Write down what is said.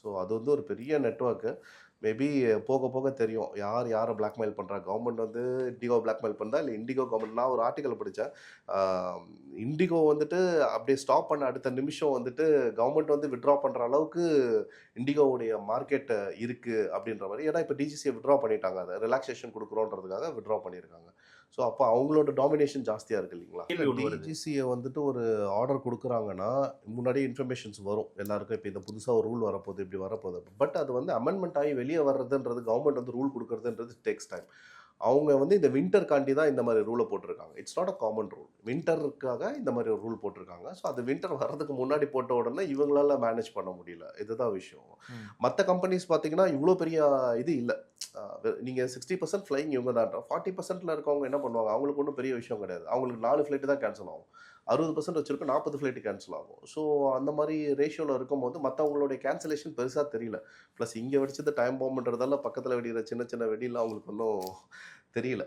So அது வந்து ஒரு பெரிய நெட்வொர்க்கு. மேபி போக போக தெரியும் யார் யாரை பிளாக்மெயில் பண்ணுறா. கவர்மெண்ட் வந்து இண்டிகோ பிளாக்மெயில் பண்ணுறா இல்லை இண்டிகோ கவர்மெண்ட். நான் ஒரு ஆர்டிக்கல் படித்தேன். இண்டிகோ வந்துட்டு அப்படியே ஸ்டாப் பண்ண அடுத்த நிமிஷம் வந்துட்டு கவர்மெண்ட் வந்து வித்ட்ரா பண்ணுற அளவுக்கு இண்டிகோவுடைய மார்க்கெட் இருக்குது அப்படின்ற மாதிரி. ஏன்னா இப்போ டிஜிசியை வித்ட்ரா பண்ணிட்டாங்க, அதை ரிலாக்ஸேஷன் கொடுக்குறோன்றதுக்காக வித்ட்ரா பண்ணியிருக்காங்க. ஸோ அப்போ அவங்களோட டாமினேஷன் ஜாஸ்தியாக இருக்குது இல்லைங்களா. கேள்வி ஒன்று வருது. டிஜிசியை வந்துட்டு ஒரு ஆர்டர் கொடுக்குறாங்கன்னா முன்னாடியே இன்ஃபர்மேஷன்ஸ் வரும் எல்லாருக்கும். இப்போ இந்த புதுசாக ஒரு ரூல் வரப்போகுது, இப்படி வரப்போகுது. பட் அது வந்து அமெண்ட்மெண்ட் ஆகி வெளியே வர்றதுன்றது, கவர்மெண்ட் வந்து ரூல் கொடுக்குறதுன்றது டேக்ஸ் டைம். அவங்க வந்து இந்த வின்டர் காண்டி தான் இந்த மாதிரி ரூலை போட்டிருக்காங்க. It's not a common rule. வின்டருக்காக இந்த மாதிரி ஒரு ரூல் போட்டிருக்காங்க. ஸோ அது வின்டர் வர்றதுக்கு முன்னாடி போட்ட உடனே இவங்களால மேனேஜ் பண்ண முடியல. இதுதான் விஷயம். மற்ற கம்பெனிஸ் பார்த்தீங்கன்னா இவ்வளோ பெரிய இது இல்லை. நீங்கள் 60% ஃப்ளைங் இவங்க தான். 40%ல் இருக்கவங்க என்ன பண்ணுவாங்க, அவங்களுக்கு ஒன்றும் பெரிய விஷயம் கிடையாது. அவங்களுக்கு 4 ஃப்ளைட்டு தான் கேன்சல் ஆகும். 60% வச்சிருக்க 40 ஃப்ளைட்டு கேன்சல் ஆகும். ஸோ அந்த மாதிரி ரேஷியோவில் இருக்கும்போது மற்றவங்களுடைய கேன்சலேஷன் பெருசாக தெரியல. ப்ளஸ் இங்கே வெடிச்சது டைம் பாம்புன்றதால பக்கத்தில் வெடிக்கிற சின்ன சின்ன வெடியெல்லாம் அவங்களுக்கு ஒன்றும் தெரியல.